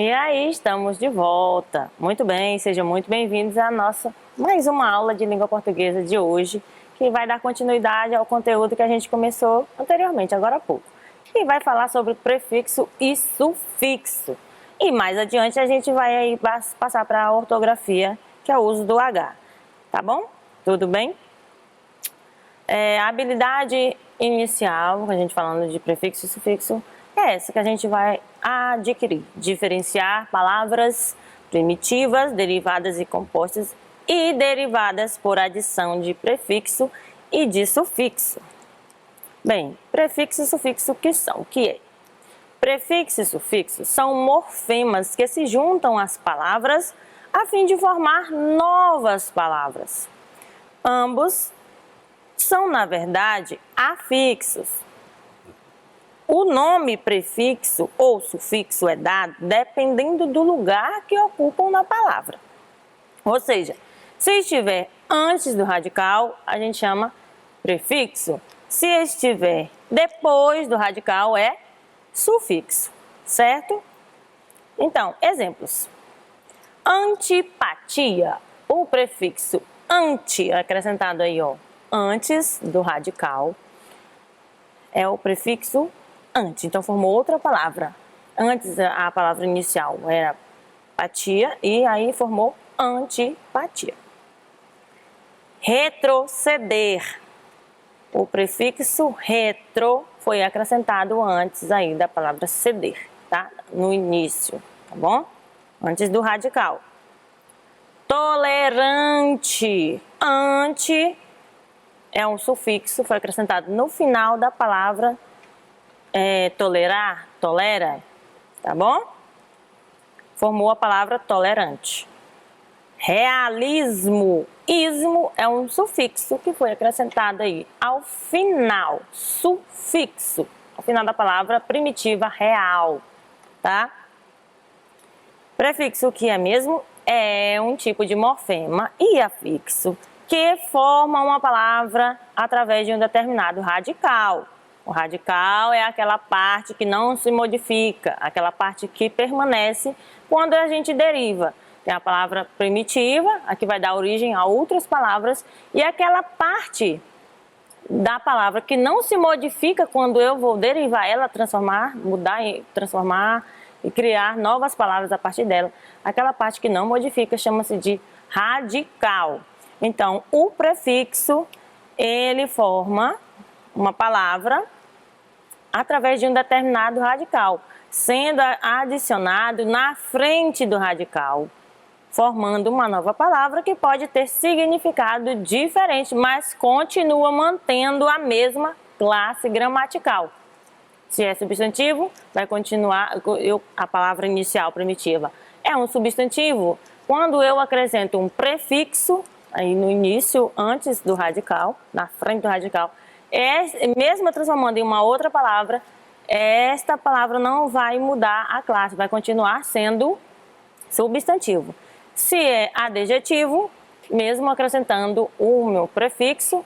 E aí, estamos de volta. Muito bem, sejam muito bem-vindos à nossa mais uma aula de língua portuguesa de hoje, que vai dar continuidade ao conteúdo que a gente começou anteriormente, agora há pouco. E vai falar sobre prefixo e sufixo. E mais adiante a gente vai aí passar para a ortografia, que é o uso do H. Tá bom? Tudo bem? A habilidade inicial, a gente falando de prefixo e sufixo, é essa que a gente vai adquirir. Diferenciar palavras primitivas, derivadas e compostas e derivadas por adição de prefixo e de sufixo. Bem, prefixo e sufixo o que é? Prefixo e sufixo são morfemas que se juntam às palavras a fim de formar novas palavras. Ambos são, na verdade, afixos. O nome prefixo ou sufixo é dado dependendo do lugar que ocupam na palavra. Ou seja, se estiver antes do radical, a gente chama prefixo. Se estiver depois do radical, é sufixo, certo? Então, exemplos. Antipatia. O prefixo anti, acrescentado aí, ó, antes do radical, é o prefixo anti. Então, formou outra palavra. Antes, a palavra inicial era patia e aí formou antipatia. Retroceder. O prefixo retro foi acrescentado antes aí da palavra ceder, tá? No início, tá bom? Antes do radical. Tolerante. Anti é um sufixo, foi acrescentado no final da palavra tolerar, tolera, tá bom? Formou a palavra tolerante. Realismo. Ismo é um sufixo que foi acrescentado aí ao final, sufixo, ao final da palavra primitiva real, tá? Prefixo, o que é mesmo? É um tipo de morfema e afixo que forma uma palavra através de um determinado radical. O radical é aquela parte que não se modifica, aquela parte que permanece quando a gente deriva. Tem a palavra primitiva, a que vai dar origem a outras palavras, e aquela parte da palavra que não se modifica quando eu vou derivar ela, transformar, mudar, transformar e criar novas palavras a partir dela. Aquela parte que não modifica chama-se de radical. Então, o prefixo, ele forma uma palavra através de um determinado radical, sendo adicionado na frente do radical, formando uma nova palavra que pode ter significado diferente, mas continua mantendo a mesma classe gramatical. Se é substantivo, vai continuar, a palavra inicial primitiva é um substantivo. Quando eu acrescento um prefixo, aí no início, antes do radical, na frente do radical, mesmo transformando em uma outra palavra, esta palavra não vai mudar a classe, vai continuar sendo substantivo. Se é adjetivo, mesmo acrescentando o meu prefixo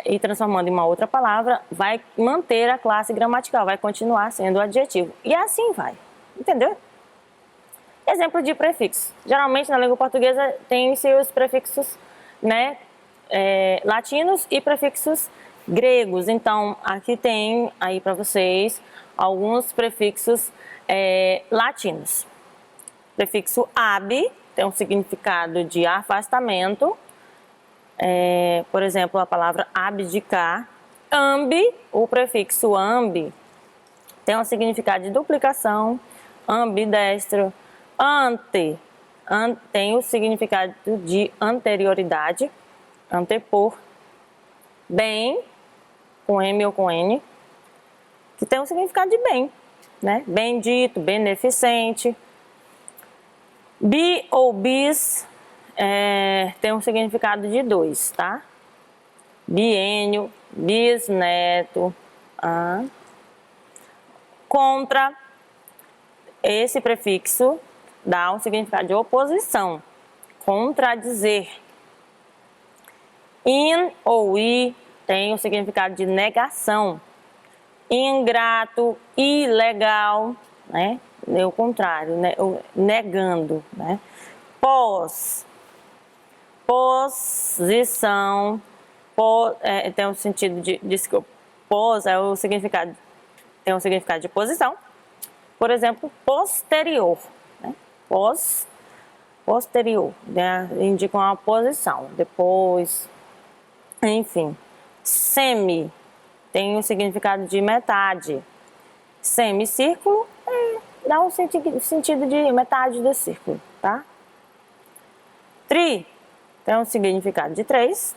e transformando em uma outra palavra, vai manter a classe gramatical, vai continuar sendo adjetivo. E assim vai, entendeu? Exemplo de prefixo. Geralmente na língua portuguesa tem-se os prefixos, né, latinos e prefixos gregos. Então, aqui tem aí para vocês alguns prefixos latinos. Prefixo ab tem um significado de afastamento. Por exemplo, a palavra abdicar. Ambi, o prefixo ambi, tem um significado de duplicação. Ambidestro. Ante tem o significado de anterioridade, antepor. Bem, com M ou com N, que tem o significado de bem, né? Bendito, beneficente. Bi ou bis tem um significado de dois, tá? Biênio, bisneto. Contra, esse prefixo dá um significado de oposição, contradizer. In ou i tem o significado de negação. Ingrato, ilegal, né? É o contrário, né? Negando, né? Pós, posição, tem um sentido desculpa, pós é o significado, tem um significado de posição. Por exemplo, posterior, né? Posterior, né? Indica uma posição, depois, enfim. Semi tem o significado de metade. Semicírculo dá um sentido de metade do círculo, tá? Tri tem um significado de 3,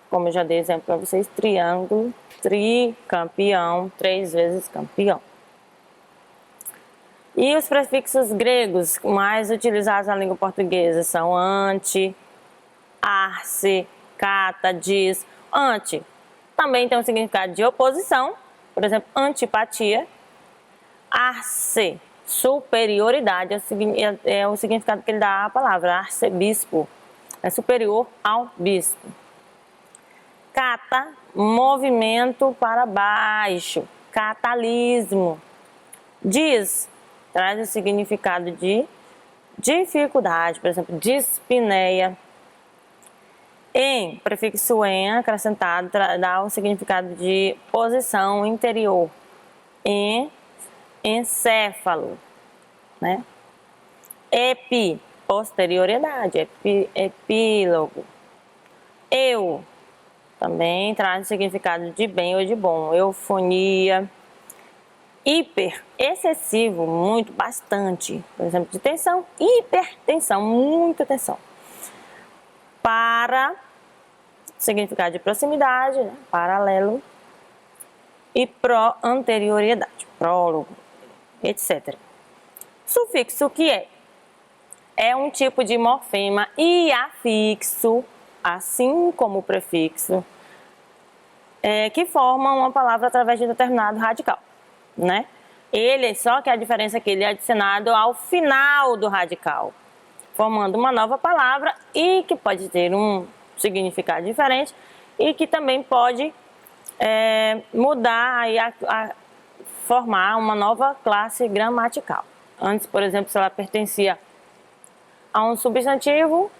como eu já dei exemplo para vocês, triângulo, tricampeão, 3 vezes campeão. E os prefixos gregos mais utilizados na língua portuguesa são ante, arce, cata, dis. Ante também tem um significado de oposição, por exemplo, antipatia. Arce, superioridade, é o significado que ele dá à palavra, arcebispo, é superior ao bispo. Cata, movimento para baixo, catalismo. Dis, traz o significado de dificuldade, por exemplo, dispneia. Em, prefixo em acrescentado, dá o significado de posição interior. Em, encéfalo, né? Epi, posterioridade, epílogo. Eu, também traz o significado de bem ou de bom. Eufonia. Hiper, excessivo, muito, bastante. Por exemplo, de tensão, hipertensão, muita tensão. Para, significado de proximidade, né? Paralelo. E anterioridade, prólogo, etc. Sufixo que é um tipo de morfema e afixo, assim como o prefixo, que formam uma palavra através de determinado radical, né? Só que a diferença é que ele é adicionado ao final do radical, formando uma nova palavra e que pode ter um significado diferente e que também pode mudar e formar uma nova classe gramatical. Antes, por exemplo, se ela pertencia a um substantivo,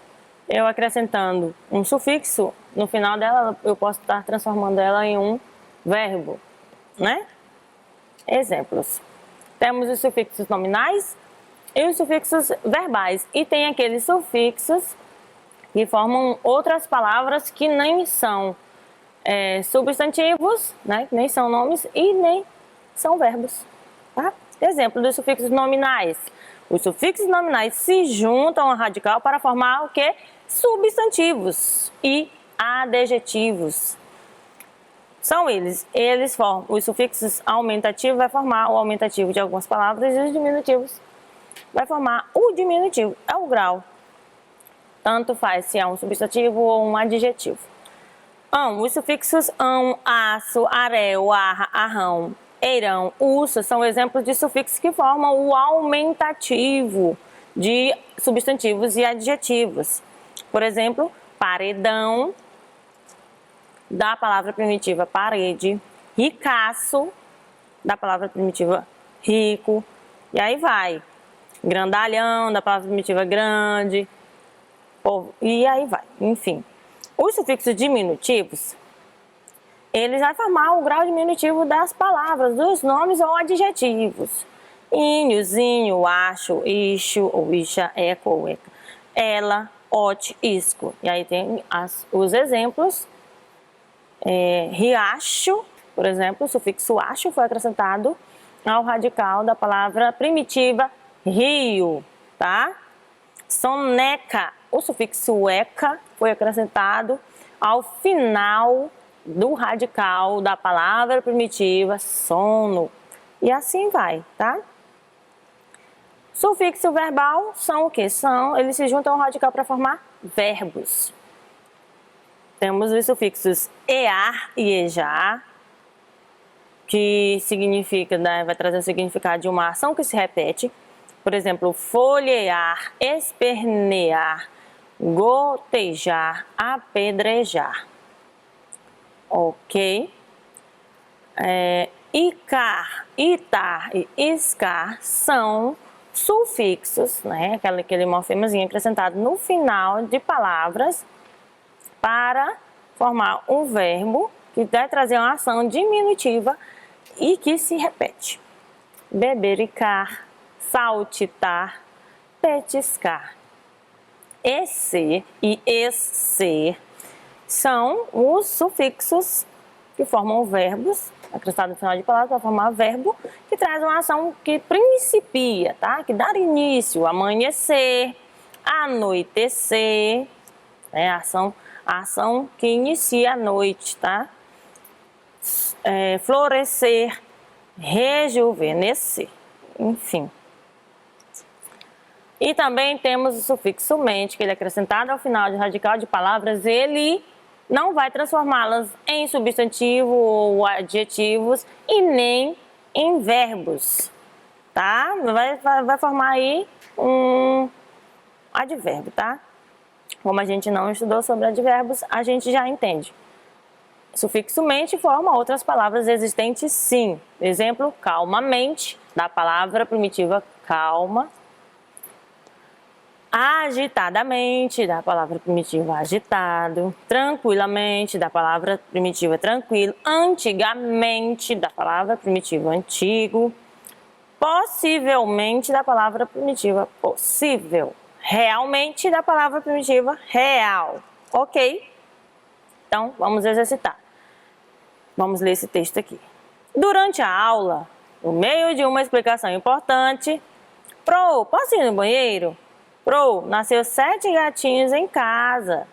eu acrescentando um sufixo, no final dela eu posso estar transformando ela em um verbo, né? Exemplos. Temos os sufixos nominais e os sufixos verbais. E tem aqueles sufixos que formam outras palavras que nem são substantivos, né? Nem são nomes e nem são verbos, tá? Exemplo dos sufixos nominais. Os sufixos nominais se juntam ao radical para formar o quê? Substantivos e adjetivos. São eles formam, os sufixos aumentativo vai formar o aumentativo de algumas palavras e os diminutivos vai formar o diminutivo, é o grau. Tanto faz se é um substantivo ou um adjetivo. Os sufixos ão, aço, arel, arra, arrão, eirão, urso são exemplos de sufixos que formam o aumentativo de substantivos e adjetivos. Por exemplo, paredão, da palavra primitiva parede, ricaço, da palavra primitiva rico, e aí vai. Grandalhão, da palavra primitiva grande, e aí vai, enfim. Os sufixos diminutivos, eles vão formar o grau diminutivo das palavras, dos nomes ou adjetivos. Inho, zinho, acho, ixo, ou ixa, eco, ou eca, ela, ote, isco. E aí tem os exemplos. Riacho, por exemplo, o sufixo acho foi acrescentado ao radical da palavra primitiva rio, tá? Soneca, o sufixo eca foi acrescentado ao final do radical da palavra primitiva sono. E assim vai, tá? Sufixo verbal são o quê? Eles se juntam ao radical para formar verbos. Temos os sufixos ear e ejar, que significa, né, vai trazer o significado de uma ação que se repete. Por exemplo, folhear, espernear, gotejar, apedrejar. Ok? Icar itar e iscar são sufixos, né? Aquele morfemazinho acrescentado no final de palavras para formar um verbo que vai trazer uma ação diminutiva e que se repete. Bebericar, saltitar, petiscar. Esse e esse são os sufixos que formam verbos, acrescentado no final de palavra para formar verbo, que traz uma ação que principia, tá? Que dá início, amanhecer, anoitecer, né? A ação que inicia a noite, tá? Florescer, rejuvenescer, enfim. E também temos o sufixo mente, que ele é acrescentado ao final de radical de palavras, ele não vai transformá-las em substantivo ou adjetivos e nem em verbos, tá? Vai formar aí um advérbio, tá? Como a gente não estudou sobre advérbios, a gente já entende. Sufixo mente forma outras palavras existentes sim. Exemplo, calmamente, da palavra primitiva calma. Agitadamente, da palavra primitiva agitado. Tranquilamente, da palavra primitiva tranquilo. Antigamente, da palavra primitiva antigo. Possivelmente, da palavra primitiva possível. Realmente, da palavra primitiva real. Ok? Então, vamos exercitar. Vamos ler esse texto aqui. Durante a aula, no meio de uma explicação importante, posso ir no banheiro? Nasceu 7 gatinhos em casa.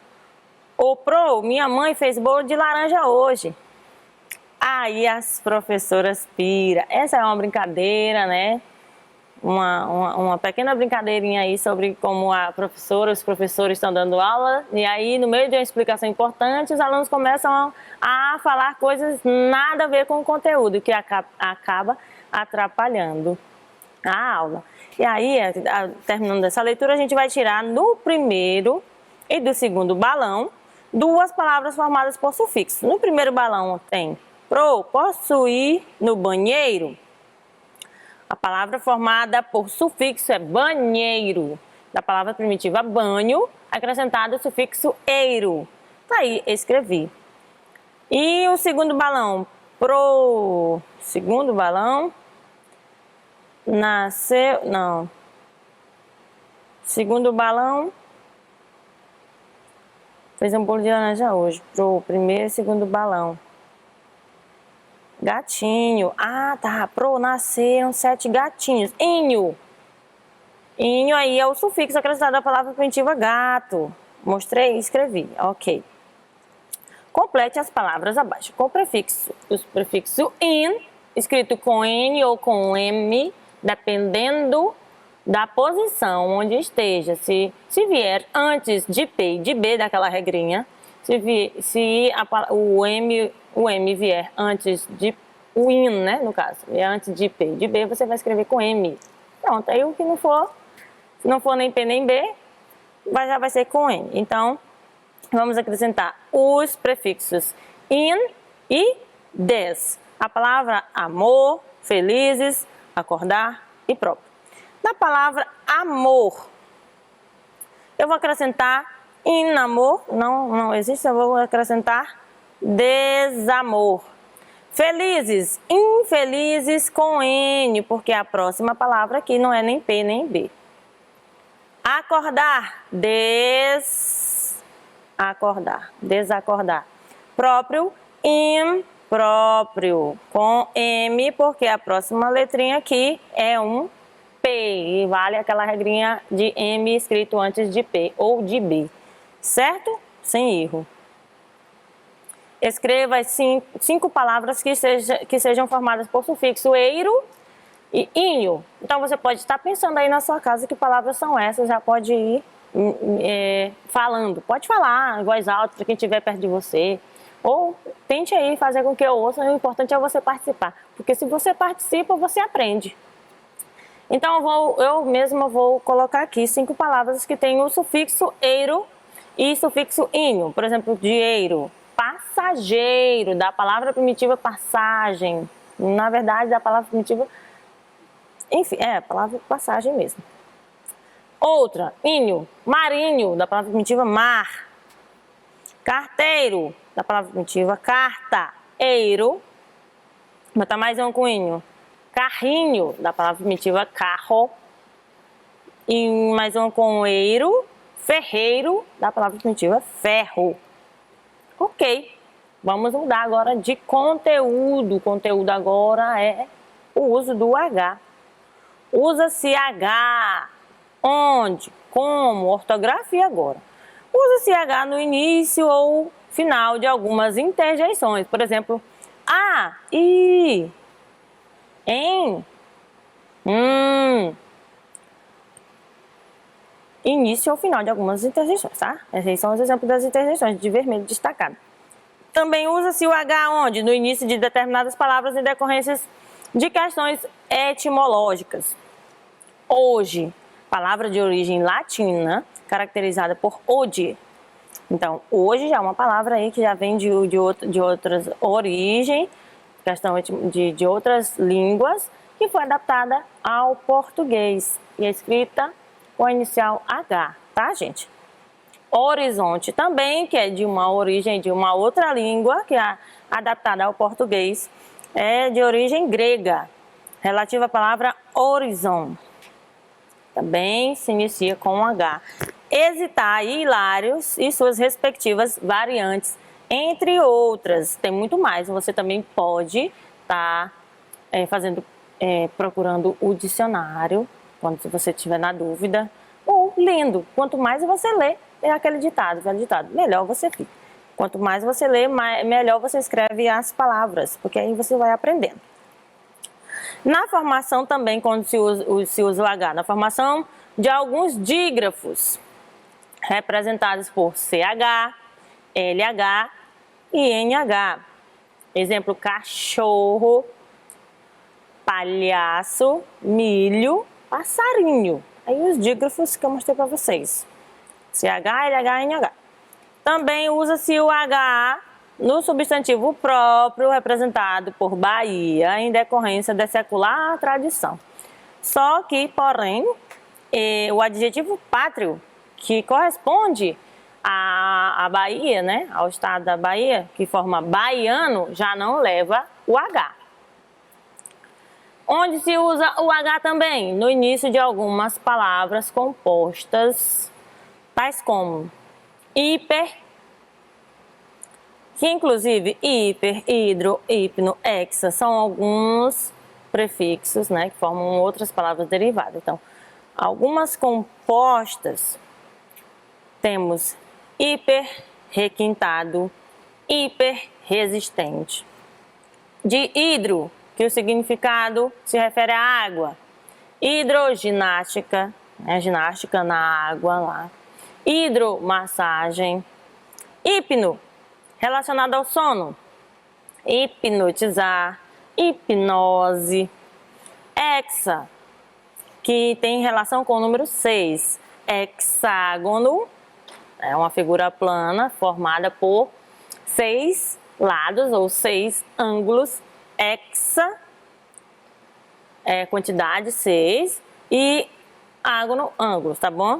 Ou minha mãe fez bolo de laranja hoje. Aí as professoras pira. Essa é uma brincadeira, né? Uma pequena brincadeirinha aí sobre como a professora, os professores estão dando aula. E aí, no meio de uma explicação importante, os alunos começam a falar coisas nada a ver com o conteúdo, que acaba atrapalhando a aula. E aí, terminando essa leitura, a gente vai tirar no primeiro e do segundo balão 2 palavras formadas por sufixo. No primeiro balão tem posso ir no banheiro? A palavra formada por sufixo é banheiro. Da palavra primitiva banho, acrescentado o sufixo eiro. Tá aí, escrevi. E o segundo balão, segundo balão, nasceu, não. Segundo balão, fez um bolo de laranja hoje. Primeiro e segundo balão. Gatinho. Ah, tá. Nasceram 7 gatinhos. Inho. Inho aí é o sufixo acrescentado à palavra primitiva gato. Mostrei e escrevi. Ok. Complete as palavras abaixo com o prefixo in, escrito com N ou com M, dependendo da posição onde esteja. Se vier antes de P e de B, daquela regrinha, o M vier antes de o in, né, no caso, vier antes de P e de B, você vai escrever com M. Pronto, aí o que não for, se não for nem P nem B, já vai ser com N. Então, vamos acrescentar os prefixos in e des. A palavra amor, felizes, acordar e próprio. Na palavra amor, eu vou acrescentar inamor, não existe, eu vou acrescentar desamor. Felizes, infelizes com N, porque a próxima palavra aqui não é nem P nem B. Acordar, desacordar. Próprio, impróprio, com M, porque a próxima letrinha aqui é um P, e vale aquela regrinha de M escrito antes de P ou de B, certo? Sem erro. Escreva as 5 palavras que sejam formadas por sufixo eiro e inho. Então, você pode estar pensando aí na sua casa que palavras são essas, já pode ir falando. Pode falar em voz alta para quem estiver perto de você. Ou tente aí fazer com que eu ouça, o importante é você participar. Porque se você participa, você aprende. Então, eu mesma vou colocar aqui 5 palavras que têm o sufixo eiro e sufixo inho. Por exemplo, dinheiro, passageiro, da palavra primitiva passagem, Na verdade, a palavra primitiva, enfim, é a palavra passagem mesmo. Outra, inho, marinho, da palavra primitiva mar. Carteiro, da palavra primitiva carta. Eiro, botar mais um com inho. Carrinho, da palavra primitiva carro. E mais um com eiro. Ferreiro, da palavra primitiva ferro. Ok, vamos mudar agora de conteúdo. O conteúdo agora é o uso do H. Usa-se H. Onde? Como? Ortografia agora. Usa-se H no início ou final de algumas interjeições. Por exemplo, a, i, em, início ou final de algumas interjeições, tá? Esses são os exemplos das interjeições de vermelho destacado. Também usa-se o H onde? No início de determinadas palavras em decorrências de questões etimológicas. Hoje, palavra de origem latina, caracterizada por ode. Então, hoje já é uma palavra aí que já vem de outras origens, questão de outras línguas, que foi adaptada ao português e é escrita com a inicial H, tá, gente? Horizonte também, que é de uma origem de uma outra língua, que é adaptada ao português, é de origem grega, relativa à palavra horizon. Também se inicia com H. Hesitar e hilários e suas respectivas variantes, entre outras. Tem muito mais, você também pode estar procurando o dicionário, quando você estiver na dúvida, ou lendo. Quanto mais você lê, é aquele ditado, melhor você fica. Quanto mais você lê, melhor você escreve as palavras, porque aí você vai aprendendo. Na formação também, quando se usa o H, na formação de alguns dígrafos, representados por CH, LH e NH. Exemplo, cachorro, palhaço, milho, passarinho. Aí os dígrafos que eu mostrei para vocês. CH, LH e NH. Também usa-se o H no substantivo próprio, representado por Bahia, em decorrência da secular tradição. Só que, porém, o adjetivo pátrio, que corresponde à Bahia, né, ao estado da Bahia, que forma baiano, já não leva o H. Onde se usa o H também? No início de algumas palavras compostas, tais como hiper, que inclusive hiper, hidro, hipno, hexa, são alguns prefixos, né, que formam outras palavras derivadas. Então, algumas compostas, temos hiper, requintado, hiper, resistente. De hidro, que o significado se refere à água. Hidroginástica, ginástica na água lá. Hidromassagem. Hipno, relacionado ao sono. Hipnotizar, hipnose. Hexa, que tem relação com o número 6. Hexágono, é uma figura plana formada por 6 lados ou 6 ângulos. Hexa, quantidade 6, e ágono, ângulos, tá bom?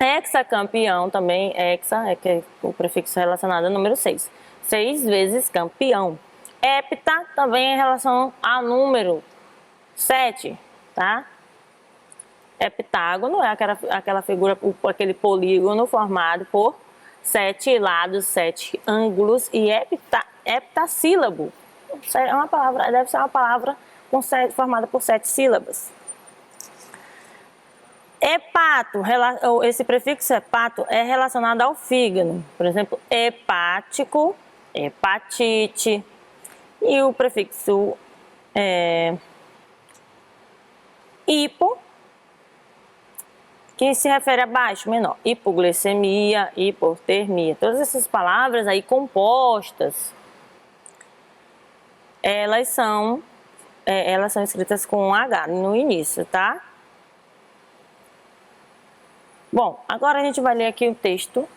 Hexacampeão também, hexa, que é o prefixo relacionado ao número 6. 6 vezes campeão. Hepta também em relação ao número 7, tá? Heptágono é aquela figura, aquele polígono formado por 7 lados, 7 ângulos, e heptassílabo. É uma palavra, deve ser uma palavra formada por 7 sílabas. Hepato, esse prefixo hepato é relacionado ao fígado. Por exemplo, hepático, hepatite. E o prefixo hipo, que se refere a baixo, menor. Hipoglicemia, hipotermia. Todas essas palavras aí compostas, elas são escritas com H no início, tá? Bom, agora a gente vai ler aqui o texto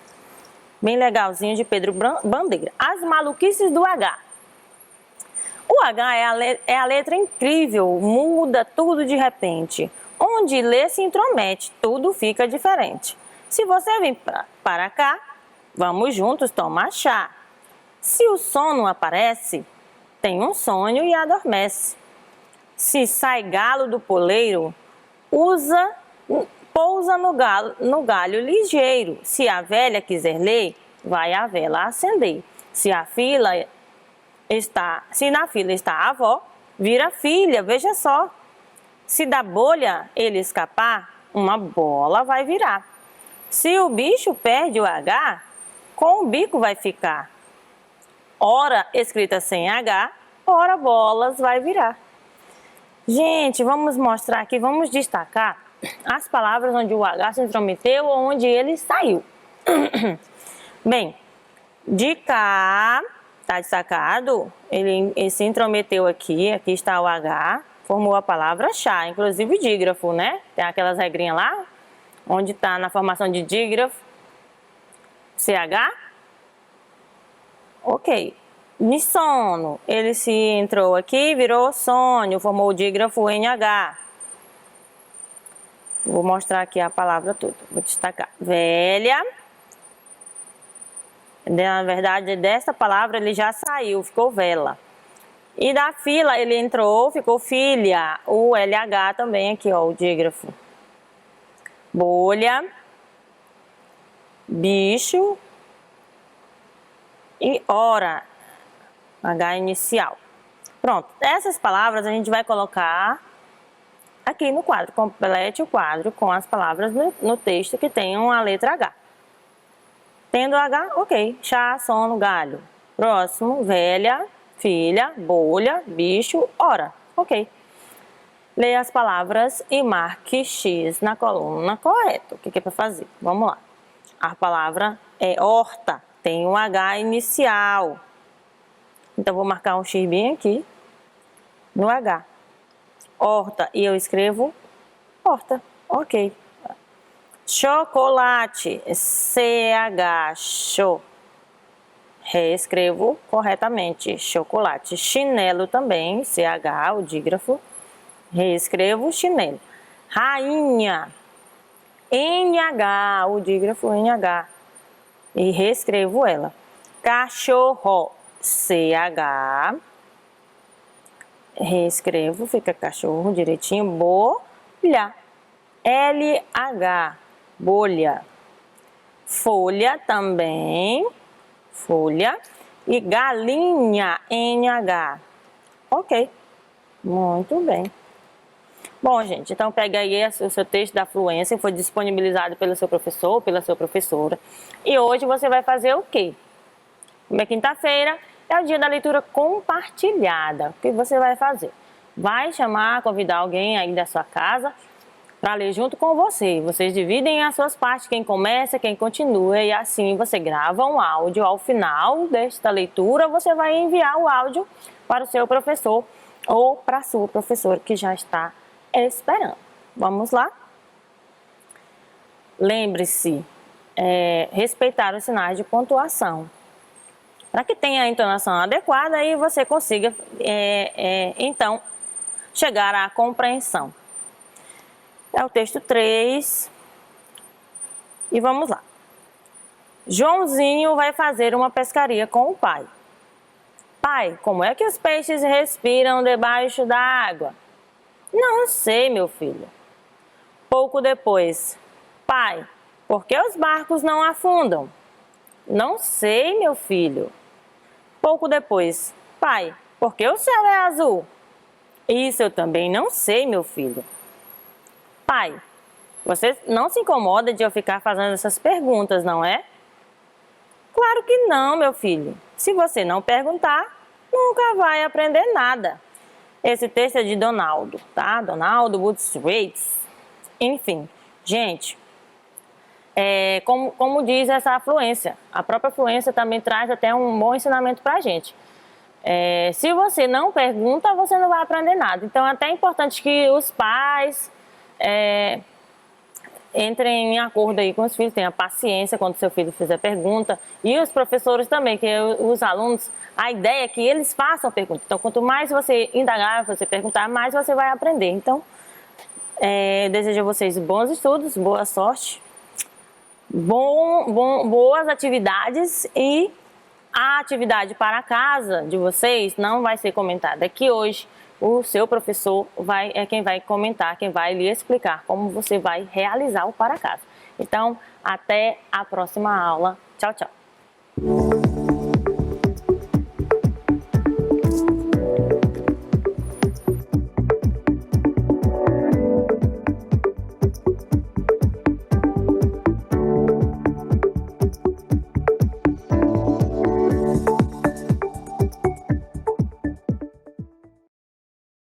bem legalzinho de Pedro Bandeira. As maluquices do H. O H é a letra incrível, muda tudo de repente. Onde lê se intromete, tudo fica diferente. Se você vem para cá, vamos juntos tomar chá. Se o sono aparece, tem um sonho e adormece. Se sai galo do poleiro, pousa no galho ligeiro. Se a velha quiser ler, vai a vela acender. Se na fila está a avó, vira filha, veja só. Se da bolha ele escapar, uma bola vai virar. Se o bicho perde o H, com o bico vai ficar. Ora escrita sem H, ora bolas vai virar. Gente, vamos mostrar aqui, vamos destacar as palavras onde o H se intrometeu ou onde ele saiu. Bem, de cá, tá destacado, ele se intrometeu aqui está o H, formou a palavra chá, inclusive o dígrafo, né? Tem aquelas regrinhas lá, onde está na formação de dígrafo, CH. Ok. De sono, ele se entrou aqui, virou sonho, formou o dígrafo NH. Vou mostrar aqui a palavra toda, vou destacar. Velha. Na verdade, dessa palavra ele já saiu, ficou vela. E da fila ele entrou, ficou filha. O LH também aqui, ó, o dígrafo. Bolha. Bicho. E hora. H inicial. Pronto, essas palavras a gente vai colocar aqui no quadro. Complete o quadro com as palavras no texto que tenham a letra H. Tendo H, ok. Chá, sono, galho. Próximo, velha, filha, bolha, bicho, hora. Ok. Leia as palavras e marque X na coluna correta. O que é para fazer? Vamos lá. A palavra é horta. Tem um H inicial. Então, vou marcar um X bem aqui no H. Horta. E eu escrevo horta. Ok. Chocolate. CH. Show. Reescrevo corretamente. Chocolate. Chinelo também. CH, o dígrafo. Reescrevo chinelo. Rainha. NH, o dígrafo NH. E reescrevo ela. Cachorro. CH. Reescrevo, fica cachorro direitinho. Bolha. LH. Bolha. Folha também. Folha. E galinha. NH. Ok. Muito bem. Bom, gente, então pega aí o seu texto da fluência, que foi disponibilizado pelo seu professor ou pela sua professora. E hoje você vai fazer o quê? Como é quinta-feira, é o dia da leitura compartilhada. O que você vai fazer? Vai chamar, convidar alguém aí da sua casa para ler junto com você. Vocês dividem as suas partes, quem começa, quem continua, e assim você grava um áudio. Ao final desta leitura, você vai enviar o áudio para o seu professor ou para a sua professora que já está esperando. Vamos lá? Lembre-se, respeitar os sinais de pontuação, para que tenha a entonação adequada e você consiga, então, chegar à compreensão. É o texto 3. E vamos lá. Joãozinho vai fazer uma pescaria com o pai. Pai, como é que os peixes respiram debaixo da água? Não sei, meu filho. Pouco depois. Pai, por que os barcos não afundam? Não sei, meu filho. Pouco depois. Pai, por que o céu é azul? Isso eu também não sei, meu filho. Pai, você não se incomoda de eu ficar fazendo essas perguntas, não é? Claro que não, meu filho. Se você não perguntar, nunca vai aprender nada. Esse texto é de Donaldo, tá? Donaldo Woods. Enfim, gente, como diz essa fluência, a própria fluência também traz até um bom ensinamento pra gente. Se você não pergunta, você não vai aprender nada. Então é até importante que os pais entrem em acordo aí com os filhos, tenha paciência quando seu filho fizer pergunta. E os professores também, que os alunos, a ideia é que eles façam pergunta. Então, quanto mais você indagar, você perguntar, mais você vai aprender. Então, desejo a vocês bons estudos, boa sorte, boas atividades, e a atividade para casa de vocês não vai ser comentada aqui hoje. O seu professor é quem vai comentar, quem vai lhe explicar como você vai realizar o para casa. Então, até a próxima aula. Tchau, tchau.